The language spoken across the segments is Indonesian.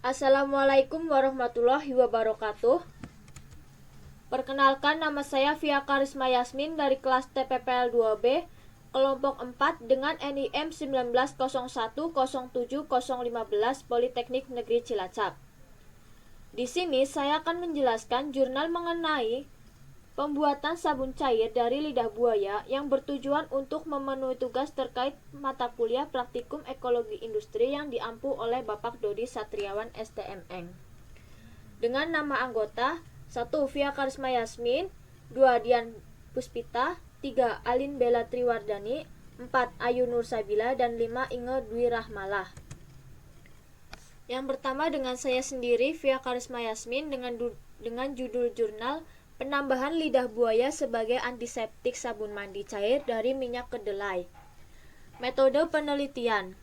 Assalamualaikum warahmatullahi wabarakatuh. Perkenalkan, nama saya Via Karisma Yasmin dari kelas TPPL 2B, kelompok 4 dengan NIM 1901070015 Politeknik Negeri Cilacap. Di sini saya akan menjelaskan jurnal mengenai pembuatan sabun cair dari lidah buaya yang bertujuan untuk memenuhi tugas terkait mata kuliah praktikum ekologi industri yang diampu oleh Bapak Dodi Satriawan STMN. Dengan nama anggota 1. Via Karisma Yasmin, 2. Dian Puspita, 3. Alin Bella Triwardani, 4. Ayu Nur Sabila, dan 5. Inge Dwi Rahmalah. Yang pertama dengan saya sendiri, Via Karisma Yasmin, dengan judul jurnal Penambahan lidah buaya sebagai antiseptik sabun mandi cair dari minyak kedelai. Metode penelitian.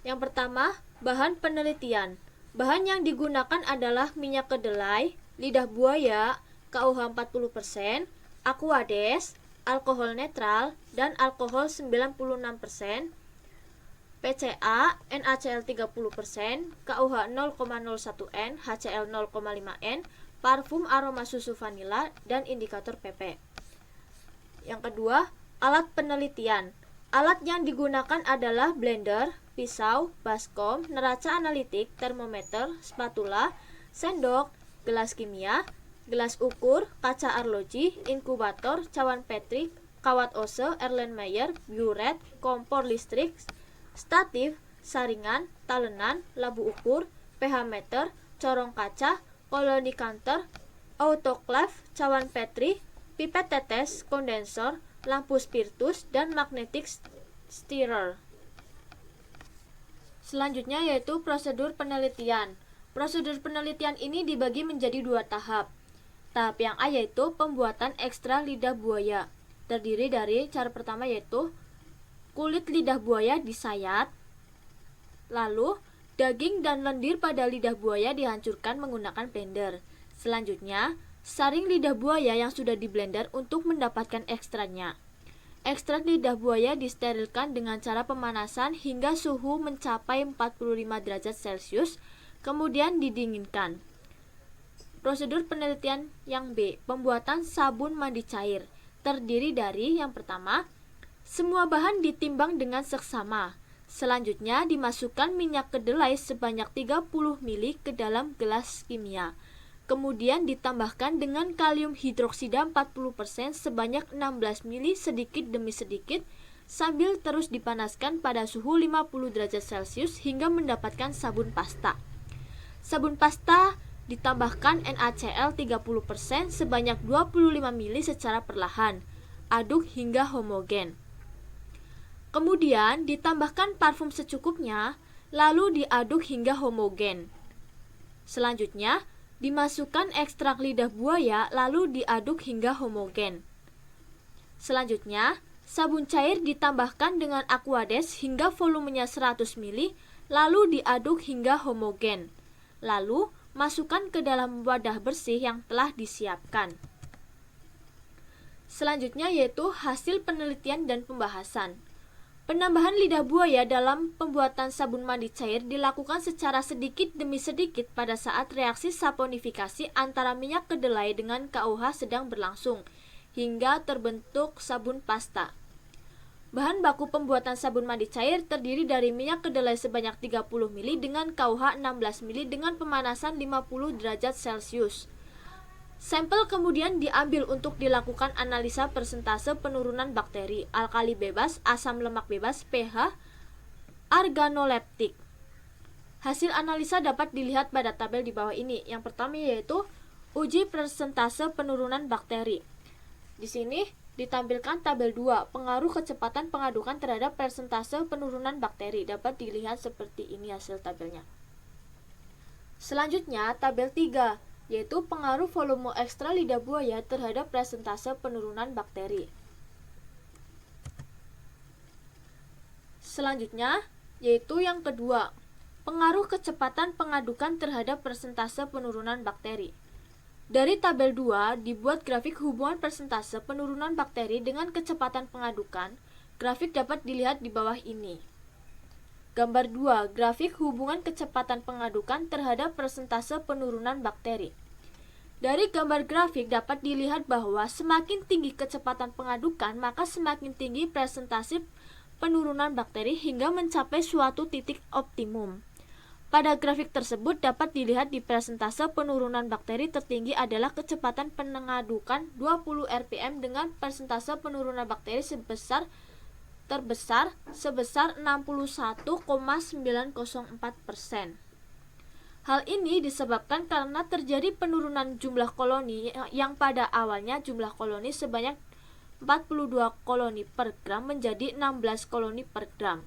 Yang pertama, bahan penelitian. Bahan yang digunakan adalah minyak kedelai, lidah buaya, KUH 40%, Aquades, alkohol netral, dan alkohol 96%, PCA, NaCl 30%, KUH 0,01N, HCl 0,5N, parfum aroma susu vanila, dan indikator PP. Yang kedua, alat penelitian. Alat yang digunakan adalah blender, pisau, baskom, neraca analitik, termometer, spatula, sendok, gelas kimia, gelas ukur, kaca arloji, inkubator, cawan Petri, kawat ose, Erlenmeyer, buret, kompor listrik, statif, saringan, talenan, labu ukur, pH meter, corong kaca, koloni kantor, autoklaf, cawan Petri, pipet tetes, kondensor, lampu spiritus, dan magnetic stirrer. Selanjutnya yaitu prosedur penelitian. Prosedur penelitian ini dibagi menjadi 2 tahap. Tahap yang A yaitu pembuatan ekstrak lidah buaya. Terdiri dari cara pertama yaitu kulit lidah buaya disayat, lalu daging dan lendir pada lidah buaya dihancurkan menggunakan blender. Selanjutnya, saring lidah buaya yang sudah diblender untuk mendapatkan ekstraknya. Ekstrak lidah buaya disterilkan dengan cara pemanasan hingga suhu mencapai 45 derajat Celcius, kemudian didinginkan. Prosedur penelitian yang B, pembuatan sabun mandi cair. Terdiri dari yang pertama, semua bahan ditimbang dengan seksama. Selanjutnya dimasukkan minyak kedelai sebanyak 30 ml ke dalam gelas kimia. Kemudian ditambahkan dengan kalium hidroksida 40% sebanyak 16 ml sedikit demi sedikit sambil terus dipanaskan pada suhu 50 derajat Celcius hingga mendapatkan sabun pasta. Sabun pasta ditambahkan NaCl 30% sebanyak 25 ml secara perlahan. Aduk hingga homogen. Kemudian ditambahkan parfum secukupnya, lalu diaduk hingga homogen. Selanjutnya, dimasukkan ekstrak lidah buaya, lalu diaduk hingga homogen. Selanjutnya, sabun cair ditambahkan dengan Aquades hingga volumenya 100 ml, lalu diaduk hingga homogen. Lalu, masukkan ke dalam wadah bersih yang telah disiapkan. Selanjutnya yaitu hasil penelitian dan pembahasan. Penambahan lidah buaya dalam pembuatan sabun mandi cair dilakukan secara sedikit demi sedikit pada saat reaksi saponifikasi antara minyak kedelai dengan KUH sedang berlangsung, hingga terbentuk sabun pasta. Bahan baku pembuatan sabun mandi cair terdiri dari minyak kedelai sebanyak 30 ml dengan KUH 16 ml dengan pemanasan 50 derajat Celcius. Sampel kemudian diambil untuk dilakukan analisa persentase penurunan bakteri, alkali bebas, asam lemak bebas, pH, organoleptik. Hasil analisa dapat dilihat pada tabel di bawah ini. Yang pertama yaitu uji persentase penurunan bakteri. Di sini ditampilkan tabel 2, pengaruh kecepatan pengadukan terhadap persentase penurunan bakteri. Dapat dilihat seperti ini hasil tabelnya. Selanjutnya tabel 3, yaitu pengaruh volume ekstra lidah buaya terhadap persentase penurunan bakteri. Selanjutnya, yaitu yang kedua, pengaruh kecepatan pengadukan terhadap persentase penurunan bakteri. Dari tabel 2 dibuat grafik hubungan persentase penurunan bakteri dengan kecepatan pengadukan. Grafik dapat dilihat di bawah ini. Gambar 2, grafik hubungan kecepatan pengadukan terhadap persentase penurunan bakteri. Dari gambar grafik dapat dilihat bahwa semakin tinggi kecepatan pengadukan, maka semakin tinggi presentasi penurunan bakteri hingga mencapai suatu titik optimum. Pada grafik tersebut dapat dilihat di persentase penurunan bakteri tertinggi adalah kecepatan pengadukan 20 rpm dengan persentase penurunan bakteri terbesar sebesar 61,904%. Hal ini disebabkan karena terjadi penurunan jumlah koloni yang pada awalnya jumlah koloni sebanyak 42 koloni per gram menjadi 16 koloni per gram.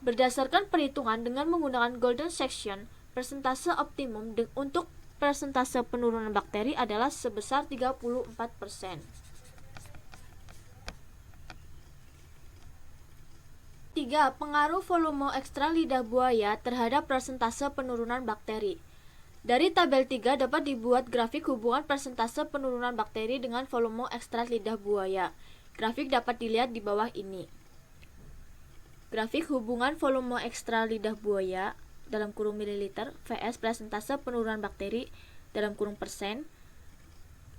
Berdasarkan perhitungan dengan menggunakan golden section, persentase optimum untuk persentase penurunan bakteri adalah sebesar 34%. 3. Pengaruh volume ekstra lidah buaya terhadap persentase penurunan bakteri. Dari tabel 3 dapat dibuat grafik hubungan persentase penurunan bakteri dengan volume ekstra lidah buaya. Grafik dapat dilihat di bawah ini. Grafik hubungan volume ekstra lidah buaya dalam kurung mililiter vs persentase penurunan bakteri dalam kurung persen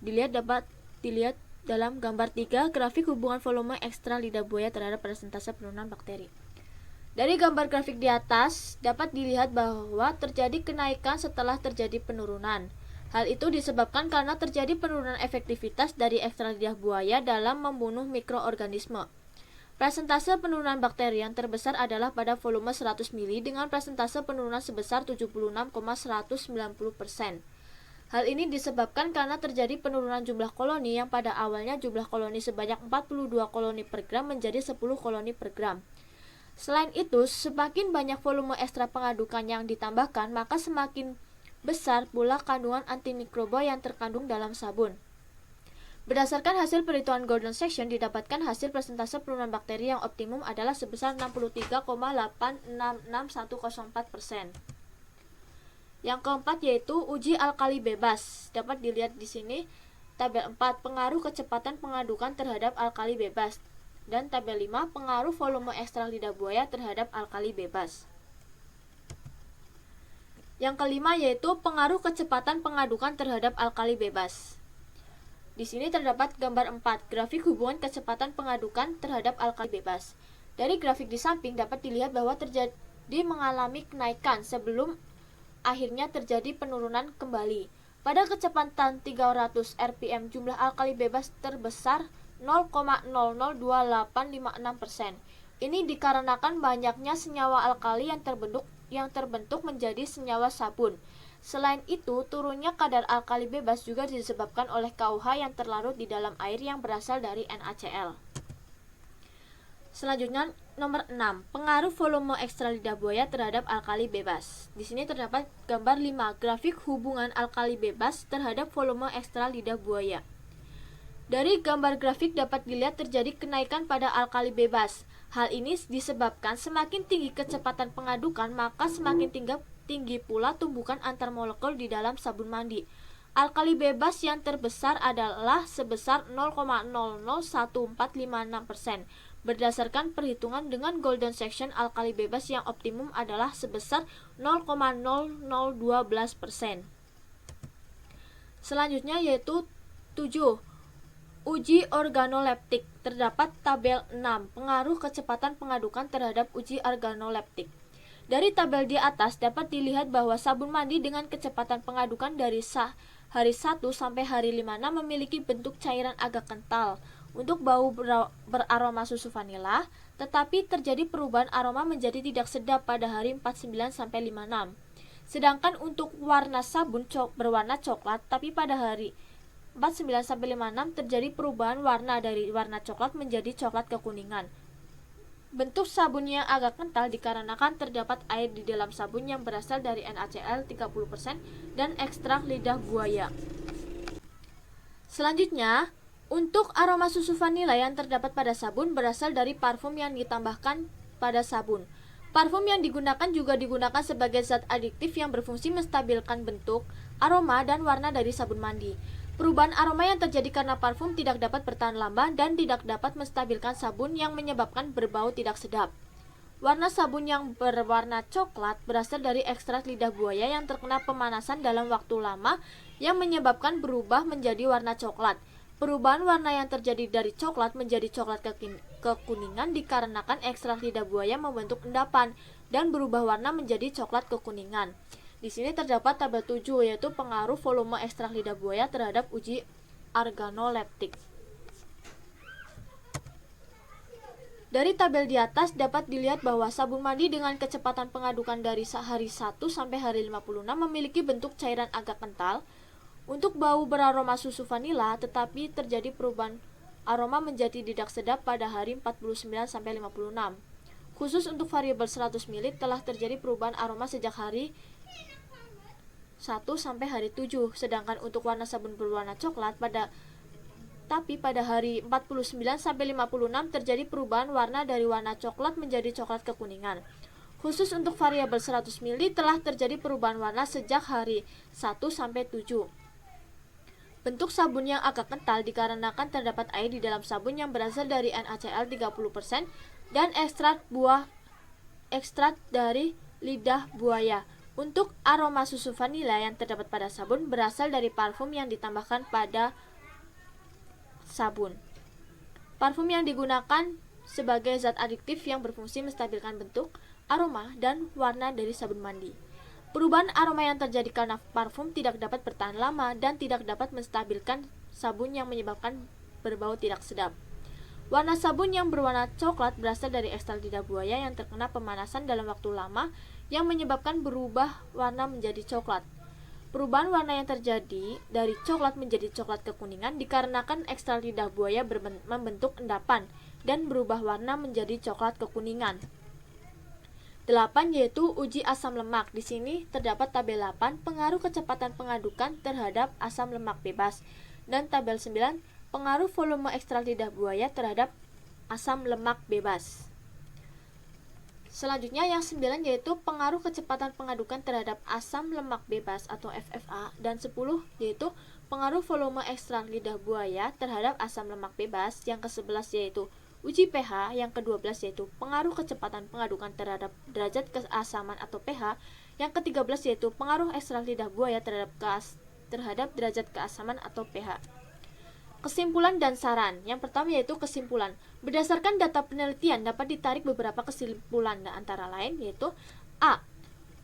dapat dilihat dalam gambar 3. Grafik hubungan volume ekstra lidah buaya terhadap persentase penurunan bakteri. Dari gambar grafik di atas dapat dilihat bahwa terjadi kenaikan setelah terjadi penurunan. Hal itu disebabkan karena terjadi penurunan efektivitas dari ekstra lidah buaya dalam membunuh mikroorganisme. Persentase penurunan bakteri yang terbesar adalah pada volume 100 ml dengan persentase penurunan sebesar 76,190%. Hal ini disebabkan karena terjadi penurunan jumlah koloni yang pada awalnya jumlah koloni sebanyak 42 koloni per gram menjadi 10 koloni per gram. Selain itu, semakin banyak volume ekstra pengadukan yang ditambahkan, maka semakin besar pula kandungan antimikroba yang terkandung dalam sabun. Berdasarkan hasil perhitungan golden section, didapatkan hasil persentase penurunan bakteri yang optimum adalah sebesar 63,866104%. Yang keempat yaitu uji alkali bebas. Dapat dilihat di sini tabel 4 pengaruh kecepatan pengadukan terhadap alkali bebas dan tabel 5 pengaruh volume ekstra lidah buaya terhadap alkali bebas. Yang kelima yaitu pengaruh kecepatan pengadukan terhadap alkali bebas. Di sini terdapat gambar 4, grafik hubungan kecepatan pengadukan terhadap alkali bebas. Dari grafik di samping dapat dilihat bahwa terjadi mengalami kenaikan sebelum akhirnya terjadi penurunan kembali. Pada kecepatan 300 rpm jumlah alkali bebas terbesar 0,002856%. Ini dikarenakan banyaknya senyawa alkali yang terbentuk menjadi senyawa sabun. Selain itu, turunnya kadar alkali bebas juga disebabkan oleh KUH yang terlarut di dalam air yang berasal dari NaCl. Selanjutnya, nomor 6, pengaruh volume ekstra lidah buaya terhadap alkali bebas. Di sini terdapat gambar 5, grafik hubungan alkali bebas terhadap volume ekstra lidah buaya. Dari gambar grafik dapat dilihat terjadi kenaikan pada alkali bebas. Hal ini disebabkan semakin tinggi kecepatan pengadukan, maka semakin tinggi pula tumbukan antar molekul di dalam sabun mandi. Alkali bebas yang terbesar adalah sebesar 0,001456%. Berdasarkan perhitungan dengan golden section, alkali bebas yang optimum adalah sebesar 0,0012%. Selanjutnya yaitu 7. Uji organoleptik. Terdapat tabel 6, pengaruh kecepatan pengadukan terhadap uji organoleptik. Dari tabel di atas dapat dilihat bahwa sabun mandi dengan kecepatan pengadukan dari hari 1 sampai hari 56 memiliki bentuk cairan agak kental untuk bau beraroma susu vanila, tetapi terjadi perubahan aroma menjadi tidak sedap pada hari 49 sampai 56. Sedangkan untuk warna sabun berwarna coklat, tapi pada hari 49 sampai 56 terjadi perubahan warna dari warna coklat menjadi coklat kekuningan. Bentuk sabun yang agak kental dikarenakan terdapat air di dalam sabun yang berasal dari NaCl 30% dan ekstrak lidah buaya. Selanjutnya, untuk aroma susu vanila yang terdapat pada sabun berasal dari parfum yang ditambahkan pada sabun. Parfum yang digunakan juga digunakan sebagai zat adiktif yang berfungsi menstabilkan bentuk, aroma, dan warna dari sabun mandi. Perubahan aroma yang terjadi karena parfum tidak dapat bertahan lama dan tidak dapat menstabilkan sabun yang menyebabkan berbau tidak sedap. Warna sabun yang berwarna coklat berasal dari ekstrak lidah buaya yang terkena pemanasan dalam waktu lama yang menyebabkan berubah menjadi warna coklat. Perubahan warna yang terjadi dari coklat menjadi coklat kekuningan dikarenakan ekstrak lidah buaya membentuk endapan dan berubah warna menjadi coklat kekuningan. Di sini terdapat tabel 7, yaitu pengaruh volume ekstrak lidah buaya terhadap uji organoleptik. Dari tabel di atas dapat dilihat bahwa sabun mandi dengan kecepatan pengadukan dari hari 1 sampai hari 56 memiliki bentuk cairan agak kental. Untuk bau beraroma susu vanila, tetapi terjadi perubahan aroma menjadi tidak sedap pada hari 49 sampai 56. Khusus untuk variabel 100 ml telah terjadi perubahan aroma sejak hari 1 sampai hari 7, sedangkan untuk warna sabun berwarna coklat pada hari 49 sampai 56 terjadi perubahan warna dari warna coklat menjadi coklat kekuningan. Khusus untuk variabel 100 ml telah terjadi perubahan warna sejak hari 1 sampai 7. Bentuk sabun yang agak kental dikarenakan terdapat air di dalam sabun yang berasal dari NaCl 30% dan ekstrak dari lidah buaya. Untuk aroma susu vanila yang terdapat pada sabun berasal dari parfum yang ditambahkan pada sabun. Parfum yang digunakan sebagai zat adiktif yang berfungsi menstabilkan bentuk, aroma, dan warna dari sabun mandi. Perubahan aroma yang terjadi karena parfum tidak dapat bertahan lama dan tidak dapat menstabilkan sabun yang menyebabkan berbau tidak sedap. Warna sabun yang berwarna coklat berasal dari ekstrak lidah buaya yang terkena pemanasan dalam waktu lama yang menyebabkan berubah warna menjadi coklat. Perubahan warna yang terjadi dari coklat menjadi coklat kekuningan dikarenakan ekstrak lidah buaya membentuk endapan dan berubah warna menjadi coklat kekuningan. 8 yaitu uji asam lemak. Di sini terdapat tabel 8 pengaruh kecepatan pengadukan terhadap asam lemak bebas dan tabel 9 pengaruh volume ekstrak lidah buaya terhadap asam lemak bebas. Selanjutnya yang 9 yaitu pengaruh kecepatan pengadukan terhadap asam lemak bebas atau FFA, dan 10 yaitu pengaruh volume ekstrak lidah buaya terhadap asam lemak bebas. Yang ke-11 yaitu uji pH. Yang ke-12 yaitu pengaruh kecepatan pengadukan terhadap derajat keasaman atau pH. Yang ke-13 yaitu pengaruh ekstrak lidah buaya terhadap derajat keasaman atau pH. Kesimpulan dan saran. Yang pertama yaitu kesimpulan. Berdasarkan data penelitian dapat ditarik beberapa kesimpulan, antara lain yaitu A.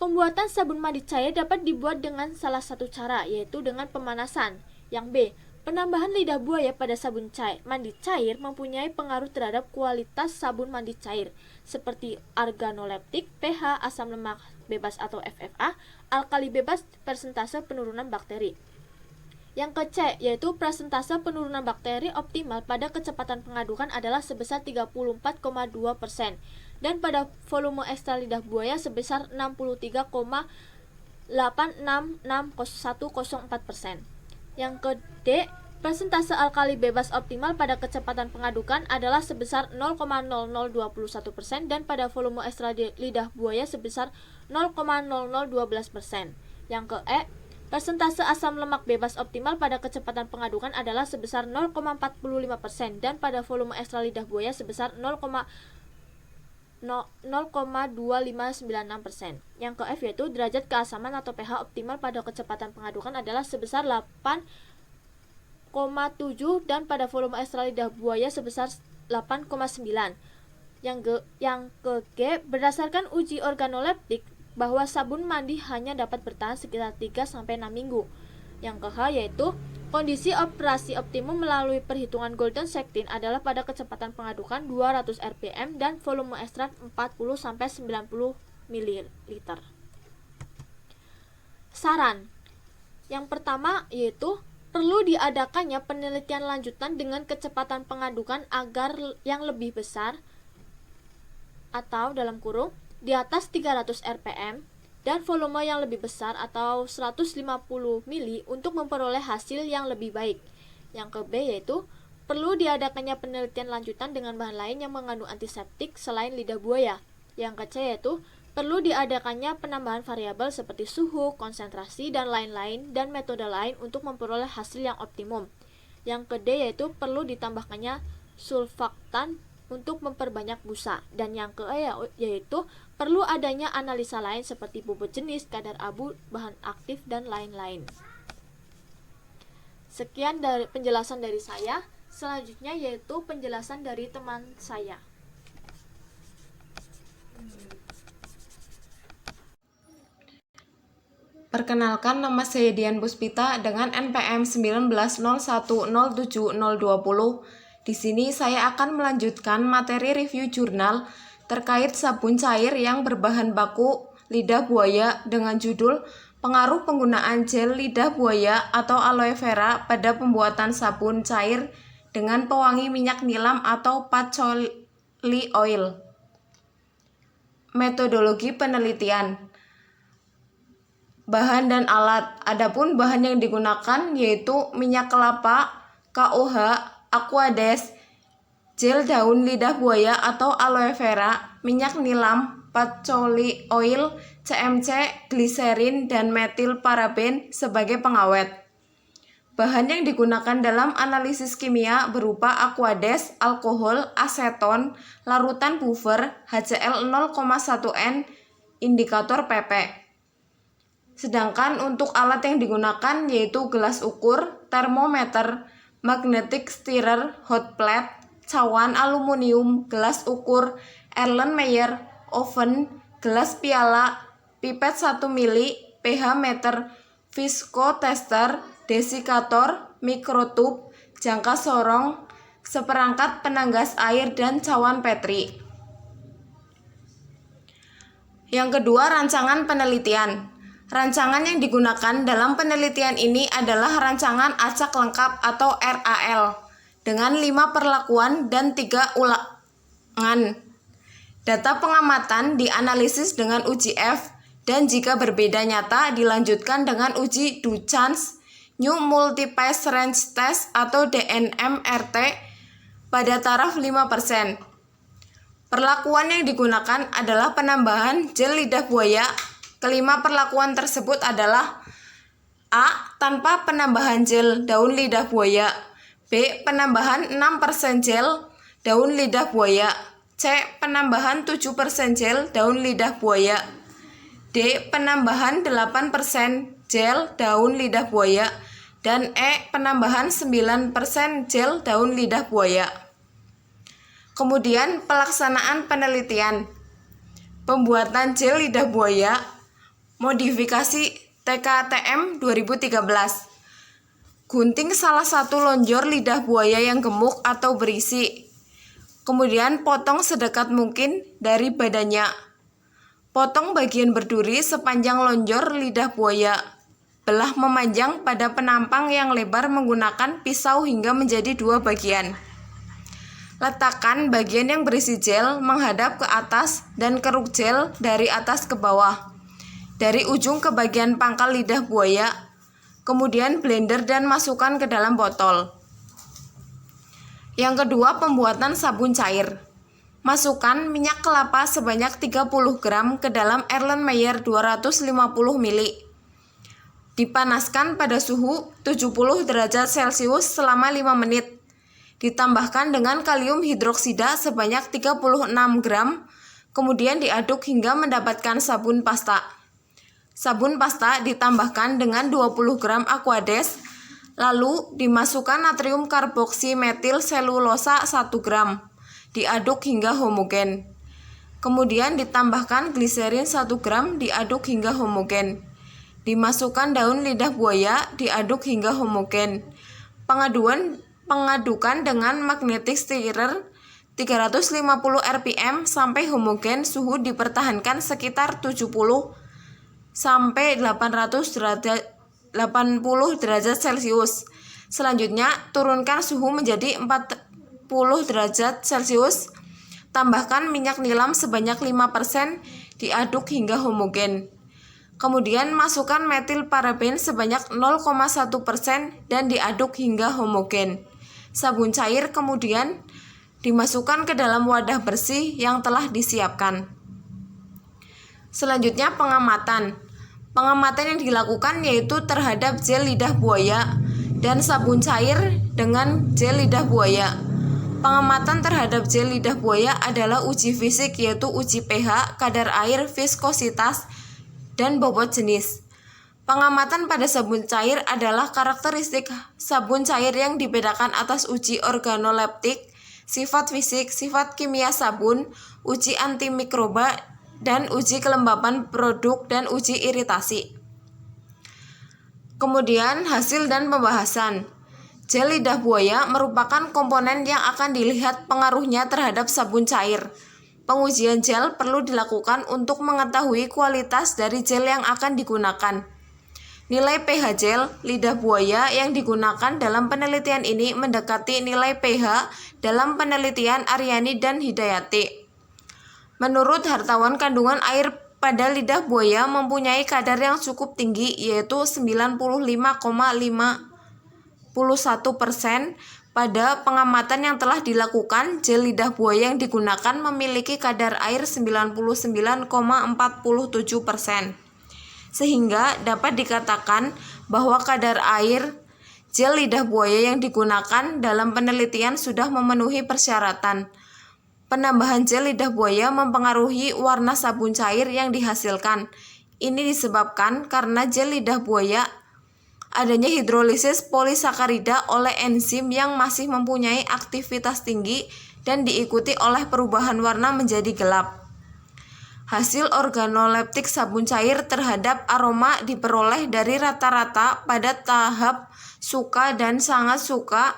Pembuatan sabun mandi cair dapat dibuat dengan salah satu cara, yaitu dengan pemanasan. Yang B. Penambahan lidah buaya pada sabun mandi cair mempunyai pengaruh terhadap kualitas sabun mandi cair, seperti organoleptik, pH, asam lemak bebas atau FFA, alkali bebas, persentase penurunan bakteri. Yang ke-C yaitu persentase penurunan bakteri optimal pada kecepatan pengadukan adalah sebesar 34,2% dan pada volume ekstrak lidah buaya sebesar 63,866104%. Yang ke-D persentase alkali bebas optimal pada kecepatan pengadukan adalah sebesar 0,0021% dan pada volume ekstrak lidah buaya sebesar 0,0012%. Yang ke-E persentase asam lemak bebas optimal pada kecepatan pengadukan adalah sebesar 0,45% dan pada volume ekstrak lidah buaya sebesar 0,2596%. Yang ke F yaitu derajat keasaman atau pH optimal pada kecepatan pengadukan adalah sebesar 8,7 dan pada volume ekstrak lidah buaya sebesar 8,9. Yang ke G berdasarkan uji organoleptik bahwa sabun mandi hanya dapat bertahan sekitar 3-6 minggu. Yang ke H yaitu kondisi operasi optimum melalui perhitungan Golden Sektin adalah pada kecepatan pengadukan 200 rpm dan volume ekstrak 40-90 ml. Saran. Yang pertama yaitu perlu diadakannya penelitian lanjutan dengan kecepatan pengadukan agar yang lebih besar atau dalam kurung di atas 300 rpm dan volume yang lebih besar atau 150 mili untuk memperoleh hasil yang lebih baik. Yang ke B yaitu perlu diadakannya penelitian lanjutan dengan bahan lain yang mengandung antiseptik selain lidah buaya. Yang ke C yaitu perlu diadakannya penambahan variabel seperti suhu, konsentrasi, dan lain-lain dan metode lain untuk memperoleh hasil yang optimum. Yang ke D yaitu perlu ditambahkannya surfaktan untuk memperbanyak busa. Dan yang yaitu perlu adanya analisa lain seperti bobot jenis, kadar abu, bahan aktif, dan lain-lain. Sekian dari penjelasan dari saya. Selanjutnya yaitu penjelasan dari teman saya. Perkenalkan, nama saya Dian Puspita dengan NPM 1901070020. Di sini saya akan melanjutkan materi review jurnal terkait sabun cair yang berbahan baku lidah buaya dengan judul Pengaruh penggunaan gel lidah buaya atau aloe vera pada pembuatan sabun cair dengan pewangi minyak nilam atau patchouli oil. Metodologi penelitian. Bahan dan alat. Adapun bahan yang digunakan yaitu minyak kelapa, KOH, Aquades, gel daun lidah buaya atau aloe vera, minyak nilam, patchouli oil, CMC, gliserin, dan metil paraben sebagai pengawet. Bahan yang digunakan dalam analisis kimia berupa Aquades, alkohol, aseton, larutan buffer, HCl 0,1N, indikator PP. Sedangkan untuk alat yang digunakan yaitu gelas ukur, termometer, magnetic stirrer, hot plate, cawan aluminium, gelas ukur, Erlenmeyer, oven, gelas piala, pipet 1 mili, pH meter, visco tester, desikator, mikrotub, jangka sorong, seperangkat penanggas air, dan cawan petri. Yang kedua, rancangan penelitian. Rancangan yang digunakan dalam penelitian ini adalah rancangan acak lengkap atau RAL dengan 5 perlakuan dan 3 ulangan. Data pengamatan dianalisis dengan uji F dan jika berbeda nyata dilanjutkan dengan uji Duchenne New Multiphase Range Test atau DNMRT pada taraf 5%. Perlakuan yang digunakan adalah penambahan gel lidah buaya. Kelima perlakuan tersebut adalah A. Tanpa penambahan gel daun lidah buaya. B. Penambahan 6% gel daun lidah buaya. C. Penambahan 7% gel daun lidah buaya. D. Penambahan 8% gel daun lidah buaya. Dan E. Penambahan 9% gel daun lidah buaya. Kemudian pelaksanaan penelitian. Pembuatan gel lidah buaya. Modifikasi TKTM 2013. Gunting salah satu lonjor lidah buaya yang gemuk atau berisi. Kemudian potong sedekat mungkin dari badannya. Potong bagian berduri sepanjang lonjor lidah buaya. Belah memanjang pada penampang yang lebar menggunakan pisau hingga menjadi 2 bagian. Letakkan bagian yang berisi gel menghadap ke atas dan keruk gel dari atas ke bawah. Dari ujung ke bagian pangkal lidah buaya, kemudian blender dan masukkan ke dalam botol. Yang kedua, pembuatan sabun cair. Masukkan minyak kelapa sebanyak 30 gram ke dalam Erlenmeyer 250 mili. Dipanaskan pada suhu 70 derajat Celcius selama 5 menit. Ditambahkan dengan kalium hidroksida sebanyak 36 gram, kemudian diaduk hingga mendapatkan sabun pasta. Sabun pasta ditambahkan dengan 20 gram Aquades, lalu dimasukkan natrium karboksi metil selulosa 1 gram, diaduk hingga homogen. Kemudian ditambahkan gliserin 1 gram, diaduk hingga homogen. Dimasukkan daun lidah buaya, diaduk hingga homogen. Pengadukan dengan magnetic stirrer 350 rpm sampai homogen, suhu dipertahankan sekitar 70 sampai 80 derajat Celcius. Selanjutnya, turunkan suhu menjadi 40 derajat Celcius. Tambahkan minyak nilam sebanyak 5%, diaduk hingga homogen. Kemudian masukkan metil paraben sebanyak 0,1% dan diaduk hingga homogen. Sabun cair kemudian dimasukkan ke dalam wadah bersih yang telah disiapkan. Selanjutnya, pengamatan. Pengamatan yang dilakukan yaitu terhadap gel lidah buaya dan sabun cair dengan gel lidah buaya. Pengamatan terhadap gel lidah buaya adalah uji fisik, yaitu uji pH, kadar air, viskositas, dan bobot jenis. Pengamatan pada sabun cair adalah karakteristik sabun cair yang dibedakan atas uji organoleptik, sifat fisik, sifat kimia sabun, uji antimikroba, dan uji kelembapan produk dan uji iritasi. Kemudian hasil dan pembahasan. Gel lidah buaya merupakan komponen yang akan dilihat pengaruhnya terhadap sabun cair. Pengujian gel perlu dilakukan untuk mengetahui kualitas dari gel yang akan digunakan. Nilai pH gel lidah buaya yang digunakan dalam penelitian ini mendekati nilai pH dalam penelitian Aryani dan Hidayati. Menurut hartawan, kandungan air pada lidah buaya mempunyai kadar yang cukup tinggi, yaitu 95,51%. Pada pengamatan yang telah dilakukan, gel lidah buaya yang digunakan memiliki kadar air 99,47%. Sehingga dapat dikatakan bahwa kadar air gel lidah buaya yang digunakan dalam penelitian sudah memenuhi persyaratan. Penambahan gel lidah buaya mempengaruhi warna sabun cair yang dihasilkan. Ini disebabkan karena gel lidah buaya adanya hidrolisis polisakarida oleh enzim yang masih mempunyai aktivitas tinggi dan diikuti oleh perubahan warna menjadi gelap. Hasil organoleptik sabun cair terhadap aroma diperoleh dari rata-rata pada tahap suka dan sangat suka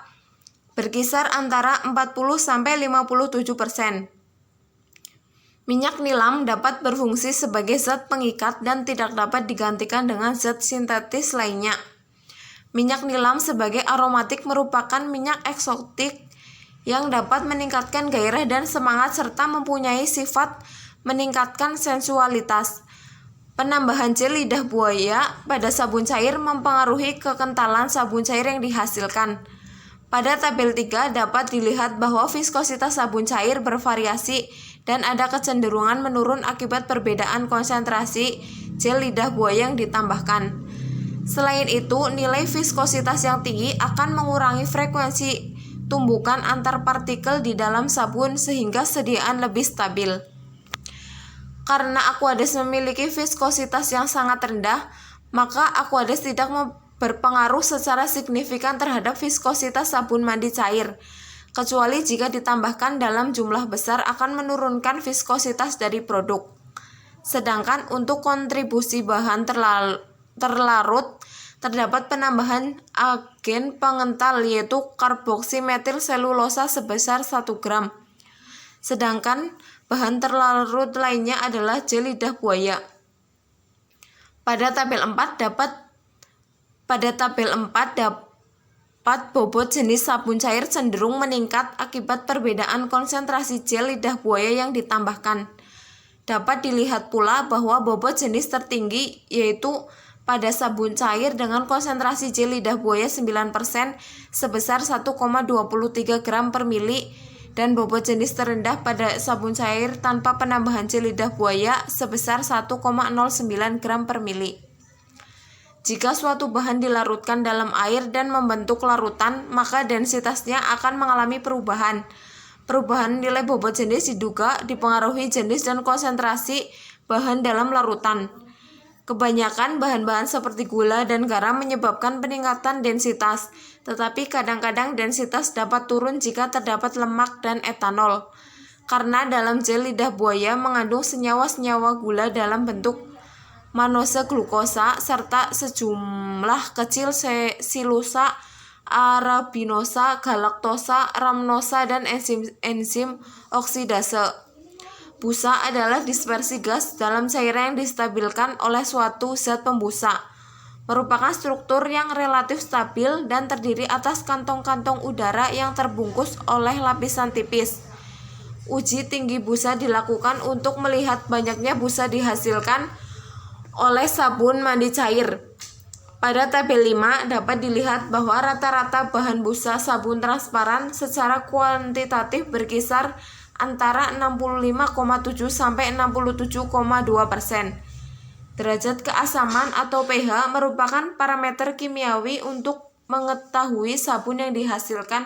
berkisar antara 40-57%. Minyak nilam dapat berfungsi sebagai zat pengikat dan tidak dapat digantikan dengan zat sintetis lainnya. Minyak nilam sebagai aromatik merupakan minyak eksotik yang dapat meningkatkan gairah dan semangat serta mempunyai sifat meningkatkan sensualitas. Penambahan gel lidah buaya pada sabun cair mempengaruhi kekentalan sabun cair yang dihasilkan. Pada tabel 3 dapat dilihat bahwa viskositas sabun cair bervariasi dan ada kecenderungan menurun akibat perbedaan konsentrasi gel lidah buaya yang ditambahkan. Selain itu, nilai viskositas yang tinggi akan mengurangi frekuensi tumbukan antar partikel di dalam sabun sehingga sediaan lebih stabil. Karena Aquades memiliki viskositas yang sangat rendah, maka Aquades tidak berpengaruh secara signifikan terhadap viskositas sabun mandi cair, kecuali jika ditambahkan dalam jumlah besar akan menurunkan viskositas dari produk. Sedangkan untuk kontribusi bahan terlarut, terdapat penambahan agen pengental yaitu karboksimetil selulosa sebesar 1 gram. Sedangkan bahan terlarut lainnya adalah gel lidah buaya. Pada tabel 4 dapat bobot jenis sabun cair cenderung meningkat akibat perbedaan konsentrasi gel lidah buaya yang ditambahkan. Dapat dilihat pula bahwa bobot jenis tertinggi yaitu pada sabun cair dengan konsentrasi gel lidah buaya 9% sebesar 1,23 gram per mili dan bobot jenis terendah pada sabun cair tanpa penambahan gel lidah buaya sebesar 1,09 gram per mili. Jika suatu bahan dilarutkan dalam air dan membentuk larutan, maka densitasnya akan mengalami perubahan. Perubahan nilai bobot jenis diduga dipengaruhi jenis dan konsentrasi bahan dalam larutan. Kebanyakan bahan-bahan seperti gula dan garam menyebabkan peningkatan densitas, tetapi kadang-kadang densitas dapat turun jika terdapat lemak dan etanol. Karena dalam gel lidah buaya mengandung senyawa-senyawa gula dalam bentuk manose glukosa serta sejumlah kecil silusa, arabinosa, galaktosa, rhamnosa, dan enzim oksidase. Busa adalah dispersi gas dalam cairan yang distabilkan oleh suatu zat pembusa. Merupakan struktur yang relatif stabil dan terdiri atas kantong-kantong udara yang terbungkus oleh lapisan tipis. Uji tinggi busa dilakukan untuk melihat banyaknya busa dihasilkan oleh sabun mandi cair. Pada tabel 5 dapat dilihat bahwa rata-rata bahan busa sabun transparan secara kuantitatif berkisar antara 65,7 sampai 67,2%. Derajat keasaman atau pH merupakan parameter kimiawi untuk mengetahui sabun yang dihasilkan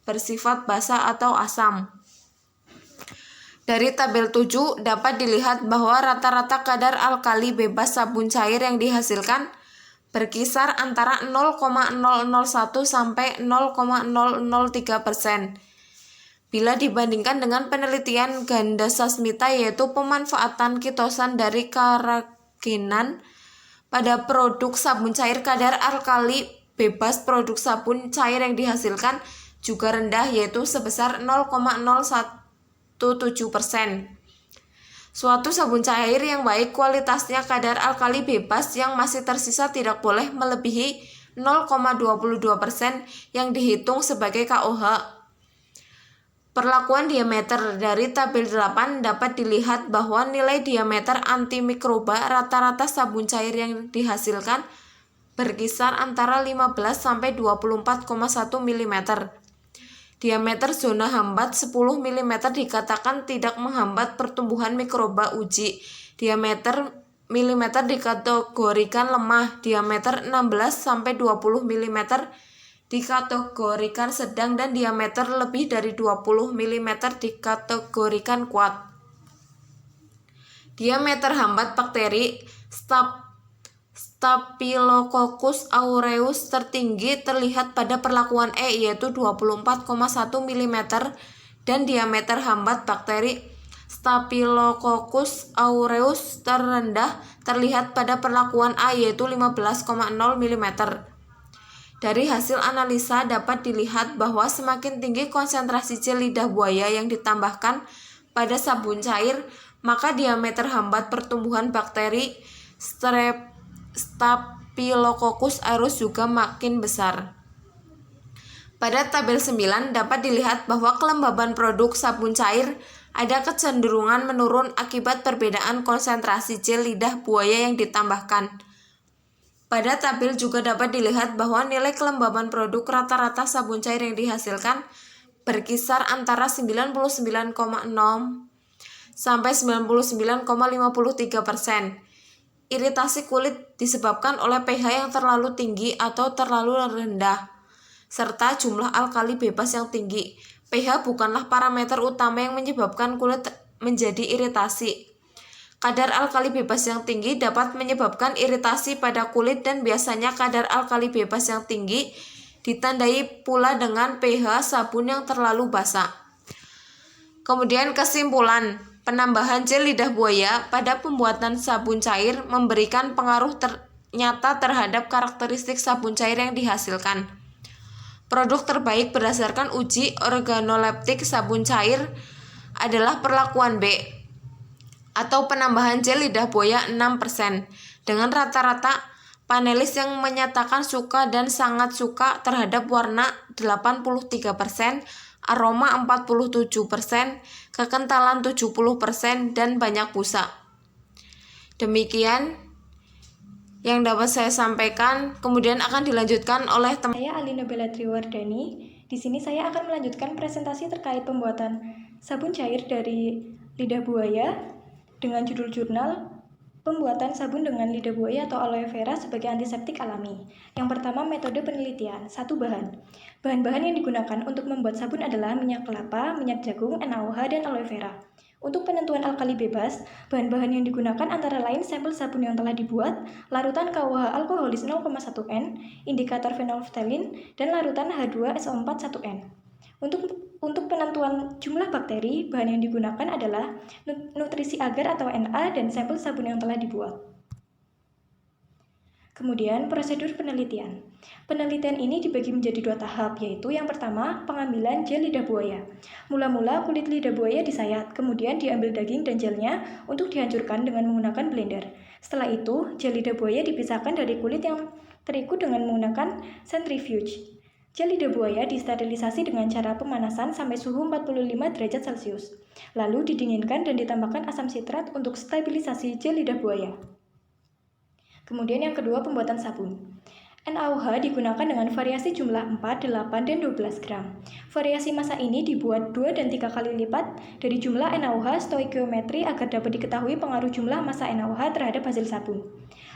bersifat basa atau asam. Dari tabel 7 dapat dilihat bahwa rata-rata kadar alkali bebas sabun cair yang dihasilkan berkisar antara 0,001 sampai 0,003%. Bila dibandingkan dengan penelitian Ganda Sasmita yaitu pemanfaatan kitosan dari karagenan pada produk sabun cair, kadar alkali bebas produk sabun cair yang dihasilkan juga rendah yaitu sebesar 0,017%. Suatu sabun cair yang baik kualitasnya kadar alkali bebas yang masih tersisa tidak boleh melebihi 0,22% yang dihitung sebagai KOH. Perlakuan diameter dari tabel 8 dapat dilihat bahwa nilai diameter antimikroba rata-rata sabun cair yang dihasilkan berkisar antara 15 sampai 24,1 mm. Diameter zona hambat 10 mm dikatakan tidak menghambat pertumbuhan mikroba uji. Diameter milimeter dikategorikan lemah. Diameter 16 sampai 20 mm dikategorikan sedang dan diameter lebih dari 20 mm dikategorikan kuat. Diameter hambat bakteri Staphylococcus aureus tertinggi terlihat pada perlakuan E yaitu 24,1 mm dan diameter hambat bakteri Staphylococcus aureus terendah terlihat pada perlakuan A yaitu 15,0 mm. Dari hasil analisa dapat dilihat bahwa semakin tinggi konsentrasi gel lidah buaya yang ditambahkan pada sabun cair, maka diameter hambat pertumbuhan bakteri Staphylococcus aureus juga makin besar. Pada tabel 9 dapat dilihat bahwa kelembaban produk sabun cair ada kecenderungan menurun akibat perbedaan konsentrasi gel lidah buaya yang ditambahkan. Pada tabel juga dapat dilihat bahwa nilai kelembaban produk rata-rata sabun cair yang dihasilkan berkisar antara 99,6 sampai 99,53%. Iritasi kulit disebabkan oleh pH yang terlalu tinggi atau terlalu rendah, serta jumlah alkali bebas yang tinggi. pH bukanlah parameter utama yang menyebabkan kulit menjadi iritasi. Kadar alkali bebas yang tinggi dapat menyebabkan iritasi pada kulit dan biasanya kadar alkali bebas yang tinggi ditandai pula dengan pH sabun yang terlalu basah. Kemudian kesimpulan, penambahan gel lidah buaya pada pembuatan sabun cair memberikan pengaruh nyata terhadap karakteristik sabun cair yang dihasilkan. Produk terbaik berdasarkan uji organoleptik sabun cair adalah perlakuan B atau penambahan gel lidah buaya 6% dengan rata-rata panelis yang menyatakan suka dan sangat suka terhadap warna 83%, aroma 47%, kekentalan 70% dan banyak busa. Demikian yang dapat saya sampaikan, kemudian akan dilanjutkan oleh teman saya Alina Bella Triwardani. Di sini saya akan melanjutkan presentasi terkait pembuatan sabun cair dari lidah buaya dengan judul jurnal Pembuatan sabun dengan lidah buaya atau aloe vera sebagai antiseptik alami. Yang pertama, metode penelitian. 1. Bahan. Bahan-bahan yang digunakan untuk membuat sabun adalah minyak kelapa, minyak jagung, NaOH, dan aloe vera. Untuk penentuan alkali bebas, bahan-bahan yang digunakan antara lain sampel sabun yang telah dibuat, larutan KOH alkoholis 0,1N, indikator phenolphthalein, dan larutan H2SO4 1N. Untuk penentuan jumlah bakteri, bahan yang digunakan adalah nutrisi agar atau NA dan sampel sabun yang telah dibuat. Kemudian, prosedur penelitian. Penelitian ini dibagi menjadi 2 tahap, yaitu yang pertama, pengambilan gel lidah buaya. Mula-mula kulit lidah buaya disayat, kemudian diambil daging dan gelnya untuk dihancurkan dengan menggunakan blender. Setelah itu, gel lidah buaya dipisahkan dari kulit yang terikut dengan menggunakan centrifuge. Gel lidah buaya disterilisasi dengan cara pemanasan sampai suhu 45 derajat Celcius. Lalu didinginkan dan ditambahkan asam sitrat untuk stabilisasi gel lidah buaya. Kemudian yang kedua, pembuatan sabun. NaOH digunakan dengan variasi jumlah 4, 8, dan 12 gram. Variasi massa ini dibuat 2 dan 3 kali lipat dari jumlah NaOH stoikiometri agar dapat diketahui pengaruh jumlah massa NaOH terhadap hasil sabun.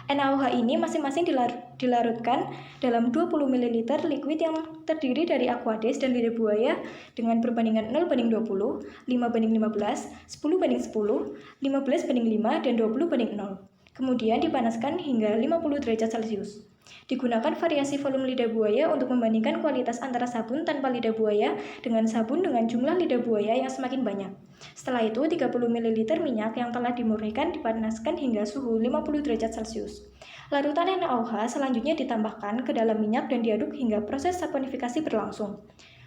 NaOH ini masing-masing dilarutkan dalam 20 ml liquid yang terdiri dari Aquades dan lidah buaya dengan perbandingan 0:20, 5:15, 10:10, 15:5, dan 20:0. Kemudian dipanaskan hingga 50 derajat Celcius. Digunakan variasi volume lidah buaya untuk membandingkan kualitas antara sabun tanpa lidah buaya dengan sabun dengan jumlah lidah buaya yang semakin banyak. Setelah itu, 30 ml minyak yang telah dimurnikan dipanaskan hingga suhu 50 derajat Celcius. Larutan NaOH selanjutnya ditambahkan ke dalam minyak dan diaduk hingga proses saponifikasi berlangsung.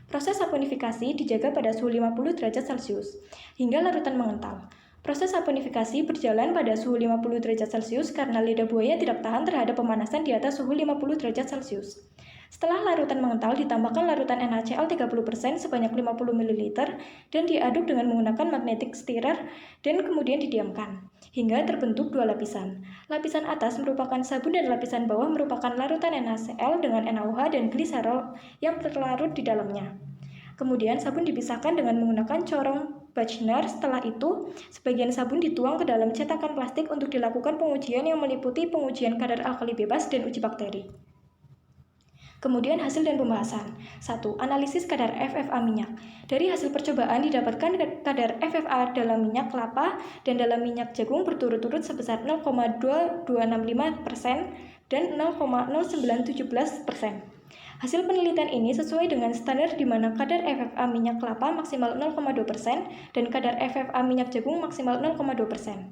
Proses saponifikasi dijaga pada suhu 50 derajat Celcius hingga larutan mengental. Proses saponifikasi berjalan pada suhu 50 derajat Celcius karena lidah buaya tidak tahan terhadap pemanasan di atas suhu 50 derajat Celcius. Setelah larutan mengental, ditambahkan larutan NaCl 30% sebanyak 50 ml dan diaduk dengan menggunakan magnetic stirrer dan kemudian didiamkan hingga terbentuk dua lapisan. Lapisan atas merupakan sabun dan lapisan bawah merupakan larutan NaCl dengan NaOH dan gliserol yang terlarut di dalamnya. Kemudian sabun dipisahkan dengan menggunakan corong Bachner. Setelah itu, sebagian sabun dituang ke dalam cetakan plastik untuk dilakukan pengujian yang meliputi pengujian kadar alkali bebas dan uji bakteri. Kemudian hasil dan pembahasan. 1. Analisis kadar FFA minyak. Dari hasil percobaan didapatkan kadar FFA dalam minyak kelapa dan dalam minyak jagung berturut-turut sebesar 0,2265% dan 0,0917%. Hasil penelitian ini sesuai dengan standar di mana kadar FFA minyak kelapa maksimal 0,2% dan kadar FFA minyak jagung maksimal 0,2%.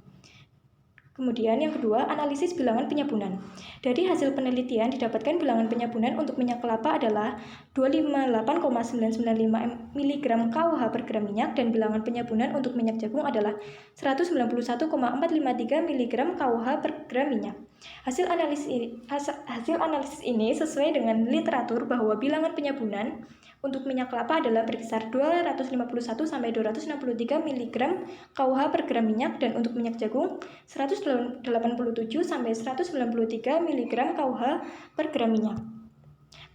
Kemudian yang kedua, analisis bilangan penyabunan. Dari hasil penelitian didapatkan bilangan penyabunan untuk minyak kelapa adalah 258,995 mg KUH per gram minyak dan bilangan penyabunan untuk minyak jagung adalah 191,453 mg KUH per gram minyak. Hasil analisis ini sesuai dengan literatur bahwa bilangan penyabunan untuk minyak kelapa adalah berkisar 251 sampai 263 mg KUH per gram minyak dan untuk minyak jagung 187 sampai 193 mg KUH per gram minyak.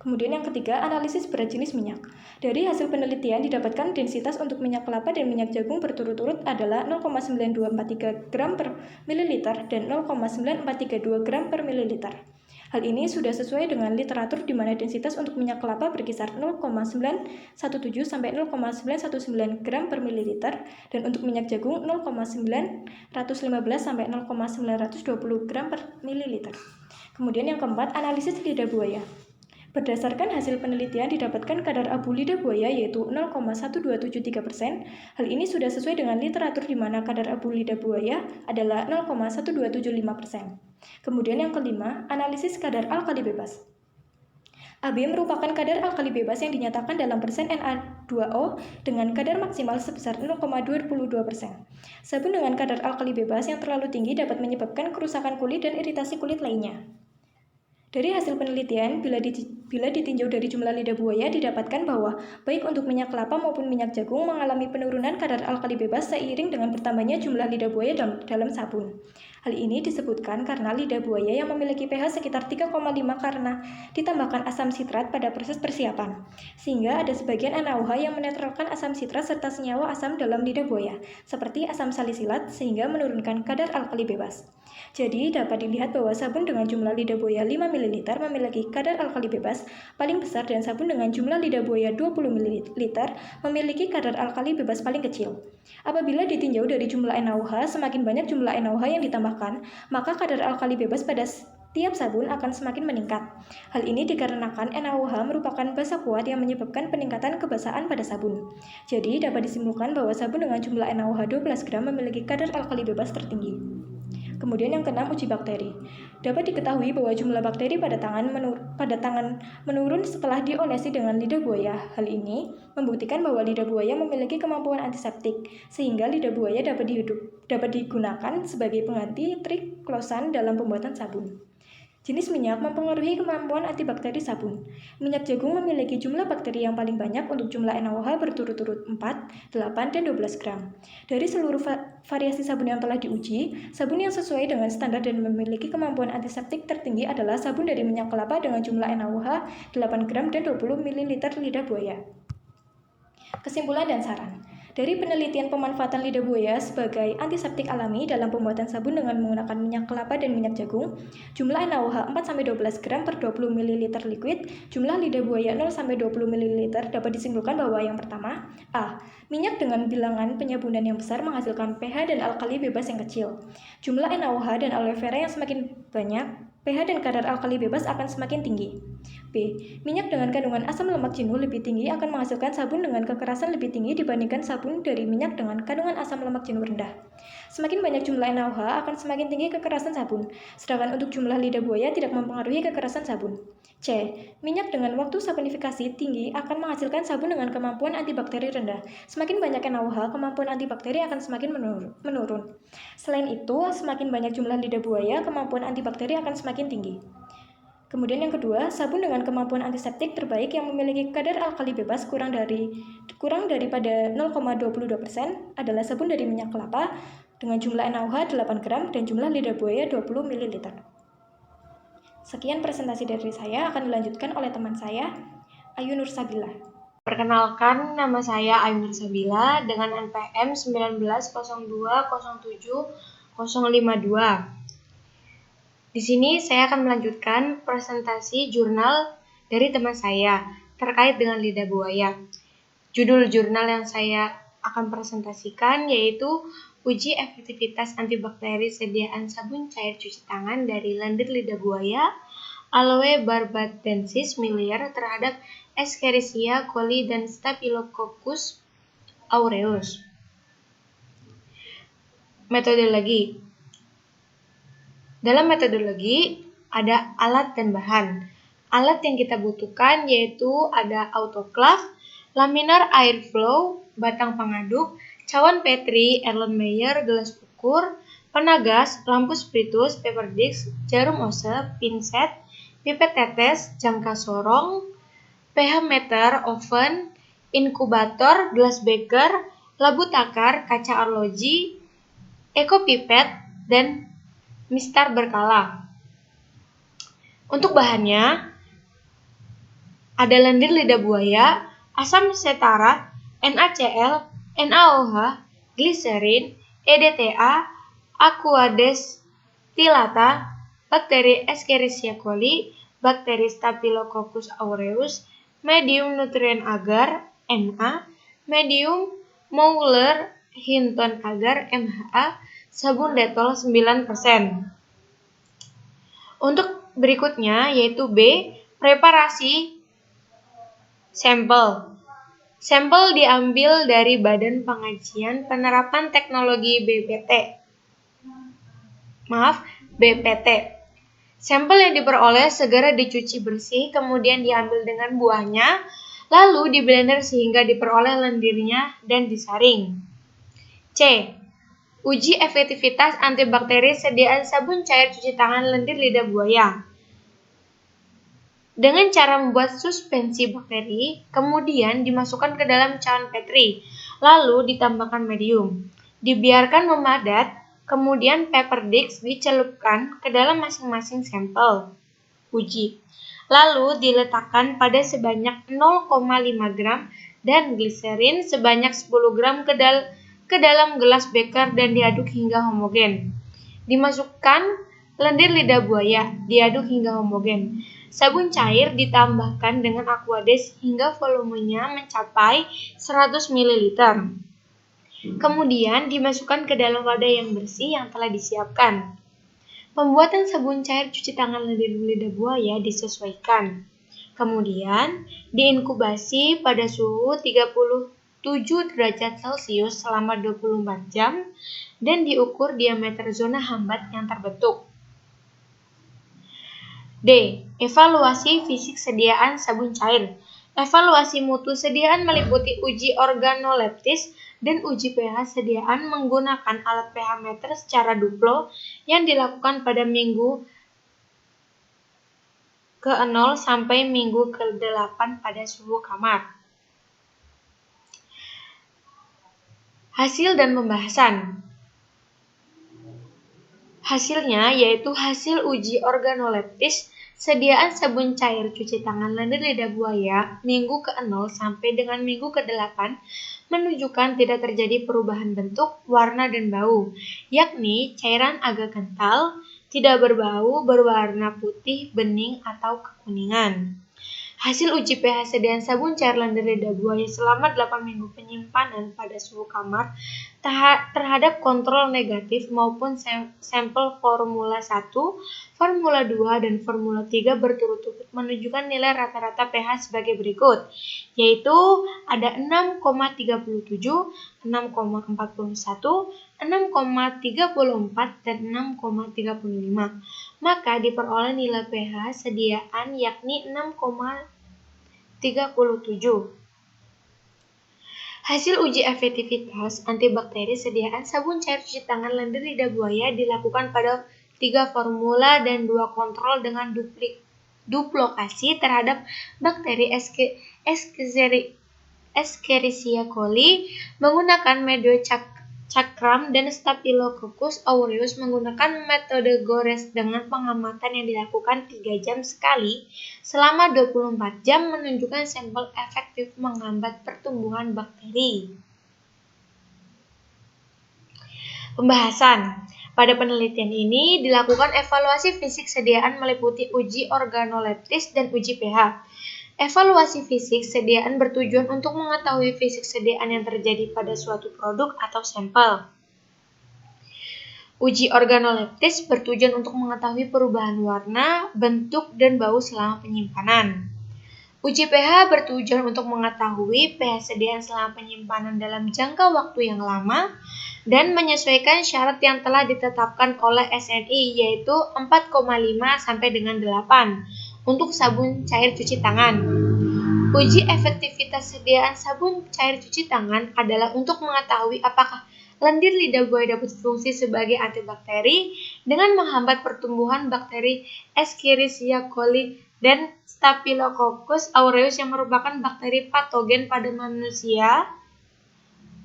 Kemudian yang ketiga, analisis berat jenis minyak. Dari hasil penelitian didapatkan densitas untuk minyak kelapa dan minyak jagung berturut-turut adalah 0,9243 gram per mililiter dan 0,9432 gram per mililiter. Hal ini sudah sesuai dengan literatur di mana densitas untuk minyak kelapa berkisar 0,917 sampai 0,919 gram per mililiter dan untuk minyak jagung 0,915 sampai 0,920 gram per mililiter. Kemudian yang keempat, analisis lidah buaya. Berdasarkan hasil penelitian didapatkan kadar abu lidah buaya yaitu 0,1273%. Hal ini sudah sesuai dengan literatur di mana kadar abu lidah buaya adalah 0,1275%. Kemudian yang kelima, analisis kadar alkali bebas. AB merupakan kadar alkali bebas yang dinyatakan dalam persen Na2O dengan kadar maksimal sebesar 0,22%. Sabun dengan kadar alkali bebas yang terlalu tinggi dapat menyebabkan kerusakan kulit dan iritasi kulit lainnya. Dari hasil penelitian, bila ditinjau dari jumlah lidah buaya, didapatkan bahwa baik untuk minyak kelapa maupun minyak jagung mengalami penurunan kadar alkali bebas seiring dengan bertambahnya jumlah lidah buaya dalam sabun. Hal ini disebutkan karena lidah buaya yang memiliki pH sekitar 3,5 karena ditambahkan asam sitrat pada proses persiapan, sehingga ada sebagian NaOH yang menetralkan asam sitrat serta senyawa asam dalam lidah buaya, seperti asam salisilat, sehingga menurunkan kadar alkali bebas. Jadi, dapat dilihat bahwa sabun dengan jumlah lidah buaya 5 ml memiliki kadar alkali bebas paling besar dan sabun dengan jumlah lidah buaya 20 ml memiliki kadar alkali bebas paling kecil. Apabila ditinjau dari jumlah NaOH, semakin banyak jumlah NaOH yang ditambahkan, maka kadar alkali bebas pada tiap sabun akan semakin meningkat. Hal ini dikarenakan NaOH merupakan basa kuat yang menyebabkan peningkatan kebasahan pada sabun. Jadi, dapat disimpulkan bahwa sabun dengan jumlah NaOH 12 gram memiliki kadar alkali bebas tertinggi. Kemudian yang keenam, uji bakteri. Dapat diketahui bahwa jumlah bakteri pada tangan menurun setelah diolesi dengan lidah buaya. Hal ini membuktikan bahwa lidah buaya memiliki kemampuan antiseptik, sehingga lidah buaya dapat digunakan sebagai pengganti triklosan dalam pembuatan sabun. Jenis minyak mempengaruhi kemampuan antibakteri sabun. Minyak jagung memiliki jumlah bakteri yang paling banyak untuk jumlah NaOH berturut-turut 4, 8, dan 12 gram. Dari seluruh variasi sabun yang telah diuji, sabun yang sesuai dengan standar dan memiliki kemampuan antiseptik tertinggi adalah sabun dari minyak kelapa dengan jumlah NaOH 8 gram dan 20 ml lidah buaya. Kesimpulan dan saran. Dari penelitian pemanfaatan lidah buaya sebagai antiseptik alami dalam pembuatan sabun dengan menggunakan minyak kelapa dan minyak jagung, jumlah NaOH 4-12 gram per 20 ml liquid, jumlah lidah buaya 0-20 ml dapat disimpulkan bahwa yang pertama, A. Minyak dengan bilangan penyabunan yang besar menghasilkan pH dan alkali bebas yang kecil. Jumlah NaOH dan aloe vera yang semakin banyak, pH dan kadar alkali bebas akan semakin tinggi. B. Minyak dengan kandungan asam lemak jenuh lebih tinggi akan menghasilkan sabun dengan kekerasan lebih tinggi dibandingkan sabun dari minyak dengan kandungan asam lemak jenuh rendah. Semakin banyak jumlah NaOH akan semakin tinggi kekerasan sabun, sedangkan untuk jumlah lidah buaya tidak mempengaruhi kekerasan sabun. C. Minyak dengan waktu saponifikasi tinggi akan menghasilkan sabun dengan kemampuan antibakteri rendah. Semakin banyak NaOH, kemampuan antibakteri akan semakin menurun. Selain itu, semakin banyak jumlah lidah buaya, kemampuan antibakteri akan semakin tinggi. Kemudian yang kedua, sabun dengan kemampuan antiseptik terbaik yang memiliki kadar alkali bebas kurang daripada 0,22% adalah sabun dari minyak kelapa dengan jumlah NaOH 8 gram dan jumlah lidah buaya 20 ml. Sekian presentasi dari saya, akan dilanjutkan oleh teman saya, Ayu Nursabila. Perkenalkan, nama saya Ayu Nursabila dengan NPM 1902070052. Di sini saya akan melanjutkan presentasi jurnal dari teman saya terkait dengan lidah buaya. Judul jurnal yang saya akan presentasikan yaitu Uji Efektivitas Antibakteri Sediaan Sabun Cair Cuci Tangan dari Lendir Lidah Buaya Aloe barbadensis miliar terhadap Escherichia coli dan Staphylococcus aureus. Metodologi. Dalam metodologi ada alat dan bahan. Alat yang kita butuhkan yaitu ada autoclave, laminar airflow, batang pengaduk, cawan Petri, Erlenmeyer, gelas ukur, penagas, lampu spiritus, paper disc, jarum ose, pinset, pipet tetes, jangka sorong, pH meter, oven, inkubator, gelas beker, labu takar, kaca arloji, ekopipet, dan mistar berkala. Untuk bahannya ada lendir lidah buaya, asam setara, NaCl, NaOH, gliserin, EDTA, aqua destilata, bakteri Escherichia coli, bakteri Staphylococcus aureus, medium nutrien agar, Na, medium Mouler Hinton agar, MHA, sabun Dettol 9%. Untuk berikutnya yaitu B, preparasi sampel. Sampel diambil dari Badan Pengajian Penerapan Teknologi BPT. Sampel yang diperoleh segera dicuci bersih, kemudian diambil dengan buahnya, lalu diblender sehingga diperoleh lendirnya dan disaring. C. Uji efektivitas antibakteri sediaan sabun cair cuci tangan lendir lidah buaya. Dengan cara membuat suspensi bakteri, kemudian dimasukkan ke dalam cawan Petri, lalu ditambahkan medium. Dibiarkan memadat, kemudian paper disc dicelupkan ke dalam masing-masing sampel uji. Lalu diletakkan pada sebanyak 0,5 gram dan gliserin sebanyak 10 gram ke dalam gelas beker dan diaduk hingga homogen. Dimasukkan lendir lidah buaya, diaduk hingga homogen. Sabun cair ditambahkan dengan aquades hingga volumenya mencapai 100 ml. Kemudian dimasukkan ke dalam wadah yang bersih yang telah disiapkan. Pembuatan sabun cair cuci tangan lendir lidah buaya disesuaikan. Kemudian diinkubasi pada suhu 37 derajat Celcius selama 24 jam dan diukur diameter zona hambat yang terbentuk. D. Evaluasi fisik sediaan sabun cair. Evaluasi mutu sediaan meliputi uji organoleptis dan uji pH sediaan menggunakan alat pH meter secara duplo yang dilakukan pada minggu ke-0 sampai minggu ke-8 pada suhu kamar. Hasil dan pembahasan. Hasilnya yaitu hasil uji organoleptis Sediaan sabun cair cuci tangan lendir lidah buaya minggu ke-0 sampai dengan minggu ke-8 menunjukkan tidak terjadi perubahan bentuk, warna, dan bau, yakni cairan agak kental, tidak berbau, berwarna putih, bening, atau kekuningan. Hasil uji pH sediaan sabun cair lendir lidah buaya selama 8 minggu penyimpanan pada suhu kamar terhadap kontrol negatif maupun sampel Formula 1, Formula 2, dan Formula 3 berturut-turut menunjukkan nilai rata-rata pH sebagai berikut, yaitu ada 6,37, 6,41, 6,34, dan 6,35. Maka diperoleh nilai pH sediaan yakni 6,37. Hasil uji efektivitas antibakteri sediaan sabun cair cuci tangan lendir lidah buaya dilakukan pada 3 formula dan 2 kontrol dengan duplokasi terhadap bakteri Escherichia coli menggunakan metode cakram dan Staphylococcus aureus menggunakan metode gores dengan pengamatan yang dilakukan 3 jam sekali selama 24 jam menunjukkan sampel efektif menghambat pertumbuhan bakteri. Pembahasan. Pada penelitian ini dilakukan evaluasi fisik sediaan meliputi uji organoleptis dan uji pH. Evaluasi fisik sediaan bertujuan untuk mengetahui fisik sediaan yang terjadi pada suatu produk atau sampel. Uji organoleptis bertujuan untuk mengetahui perubahan warna, bentuk, dan bau selama penyimpanan. Uji pH bertujuan untuk mengetahui pH sediaan selama penyimpanan dalam jangka waktu yang lama dan menyesuaikan syarat yang telah ditetapkan oleh SNI yaitu 4,5 sampai dengan 8 untuk sabun cair cuci tangan. Uji efektivitas sediaan sabun cair cuci tangan adalah untuk mengetahui apakah lendir lidah buaya dapat berfungsi sebagai antibakteri dengan menghambat pertumbuhan bakteri Escherichia coli dan Staphylococcus aureus yang merupakan bakteri patogen pada manusia.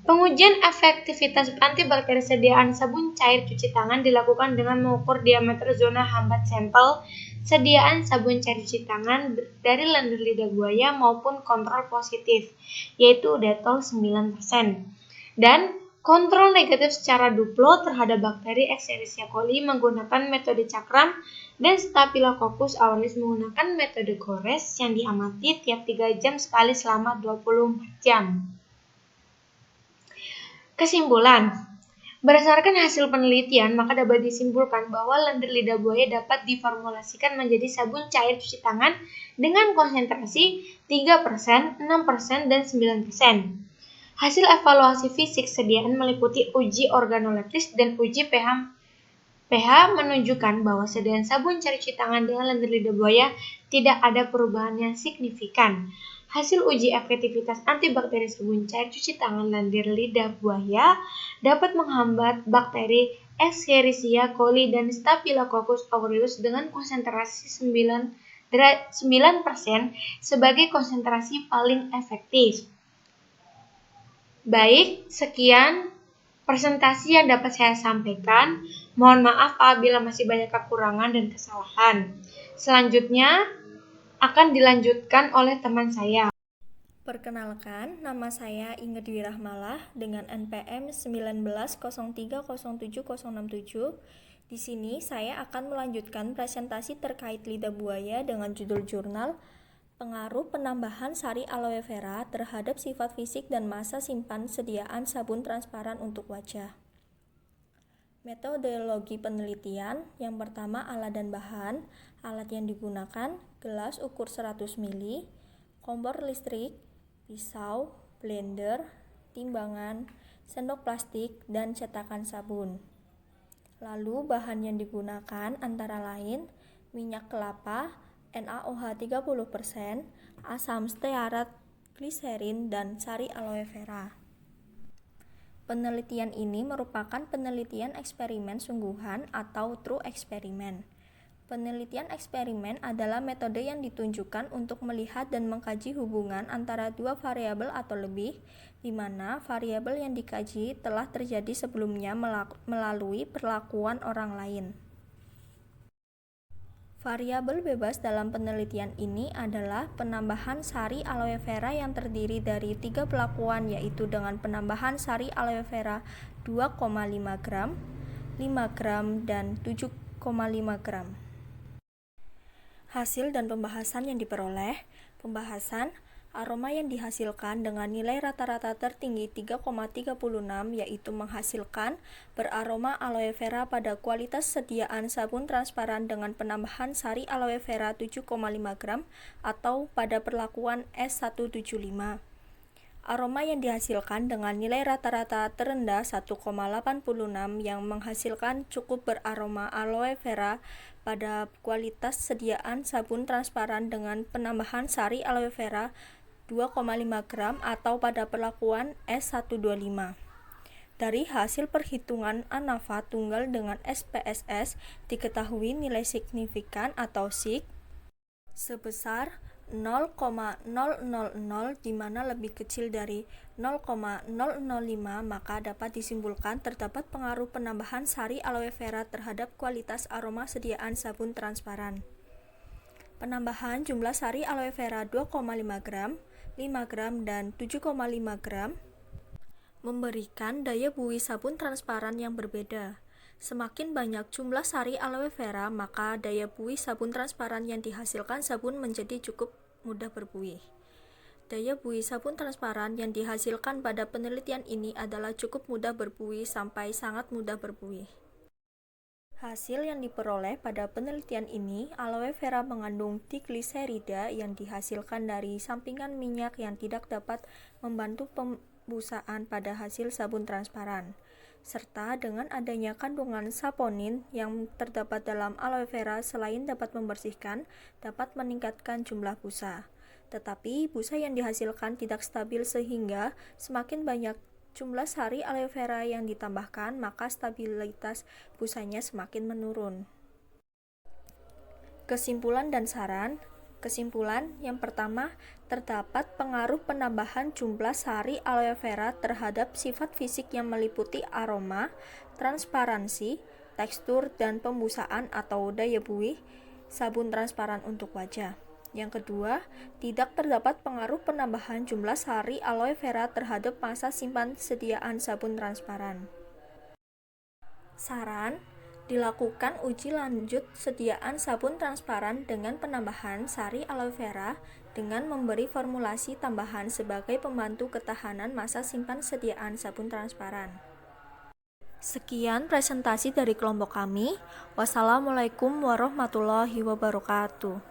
Pengujian efektivitas antibakteri sediaan sabun cair cuci tangan dilakukan dengan mengukur diameter zona hambat sampel sediaan sabun cair cuci tangan dari lendir lidah buaya maupun kontrol positif, yaitu Dettol 9%, dan kontrol negatif secara duplo terhadap bakteri Escherichia coli menggunakan metode cakram dan Staphylococcus aureus menggunakan metode gores yang diamati tiap 3 jam sekali selama 24 jam. Kesimpulan. Berdasarkan hasil penelitian, maka dapat disimpulkan bahwa lendir lidah buaya dapat diformulasikan menjadi sabun cair cuci tangan dengan konsentrasi 3%, 6%, dan 9%. Hasil evaluasi fisik sediaan meliputi uji organoleptis dan uji pH menunjukkan bahwa sediaan sabun cair cuci tangan dengan lendir lidah buaya tidak ada perubahan yang signifikan. Hasil uji efektivitas antibakteri sabun cair cuci tangan lendir lidah buaya dapat menghambat bakteri Escherichia coli dan Staphylococcus aureus dengan konsentrasi 9% sebagai konsentrasi paling efektif. Baik, sekian presentasi yang dapat saya sampaikan. Mohon maaf apabila masih banyak kekurangan dan kesalahan. Selanjutnya akan dilanjutkan oleh teman saya. Perkenalkan, nama saya Inge Dwi Rahmalah dengan NPM 19030767. Di sini saya akan melanjutkan presentasi terkait lidah buaya dengan judul jurnal Pengaruh penambahan sari aloe vera terhadap sifat fisik dan masa simpan sediaan sabun transparan untuk wajah. Metodologi penelitian, yang pertama alat dan bahan. Alat yang digunakan, gelas ukur 100 ml, kompor listrik, pisau, blender, timbangan, sendok plastik, dan cetakan sabun. Lalu bahan yang digunakan antara lain minyak kelapa, NaOH 30%, asam stearat, gliserin, dan sari aloe vera. Penelitian ini merupakan penelitian eksperimen sungguhan atau true eksperimen. Penelitian eksperimen adalah metode yang ditunjukkan untuk melihat dan mengkaji hubungan antara dua variabel atau lebih, di mana variabel yang dikaji telah terjadi sebelumnya melalui perlakuan orang lain. Variabel bebas dalam penelitian ini adalah penambahan sari aloe vera yang terdiri dari 3 pelakuan, yaitu dengan penambahan sari aloe vera 2,5 gram, 5 gram, dan 7,5 gram. Hasil dan pembahasan yang diperoleh. Pembahasan, aroma yang dihasilkan dengan nilai rata-rata tertinggi 3,36 yaitu menghasilkan beraroma aloe vera pada kualitas sediaan sabun transparan dengan penambahan sari aloe vera 7,5 gram atau pada perlakuan S175. Aroma yang dihasilkan dengan nilai rata-rata terendah 1,86 yang menghasilkan cukup beraroma aloe vera pada kualitas sediaan sabun transparan dengan penambahan sari aloe vera 2,5 gram atau pada perlakuan S125. Dari hasil perhitungan ANAVA tunggal dengan SPSS diketahui nilai signifikan atau sig sebesar 0,000 di mana lebih kecil dari 0,005, maka dapat disimpulkan terdapat pengaruh penambahan sari aloe vera terhadap kualitas aroma sediaan sabun transparan. Penambahan jumlah sari aloe vera 2,5 gram, 5 gram, dan 7,5 gram memberikan daya buih sabun transparan yang berbeda. Semakin banyak jumlah sari aloe vera, maka daya buih sabun transparan yang dihasilkan sabun menjadi cukup mudah berbuih. Daya buih sabun transparan yang dihasilkan pada penelitian ini adalah cukup mudah berbuih sampai sangat mudah berbuih. Hasil yang diperoleh pada penelitian ini, aloe vera mengandung digliserida yang dihasilkan dari sampingan minyak yang tidak dapat membantu pembusaan pada hasil sabun transparan, serta dengan adanya kandungan saponin yang terdapat dalam aloe vera selain dapat membersihkan, dapat meningkatkan jumlah busa. Tetapi busa yang dihasilkan tidak stabil sehingga semakin banyak jumlah sari aloe vera yang ditambahkan, maka stabilitas busanya semakin menurun. Kesimpulan dan saran. Kesimpulan yang pertama, terdapat pengaruh penambahan jumlah sari aloe vera terhadap sifat fisik yang meliputi aroma, transparansi, tekstur, dan pembusaan atau daya buih sabun transparan untuk wajah. Yang kedua, tidak terdapat pengaruh penambahan jumlah sari aloe vera terhadap masa simpan sediaan sabun transparan. Saran, dilakukan uji lanjut sediaan sabun transparan dengan penambahan sari aloe vera dengan memberi formulasi tambahan sebagai pembantu ketahanan masa simpan sediaan sabun transparan. Sekian presentasi dari kelompok kami. Wassalamualaikum warahmatullahi wabarakatuh.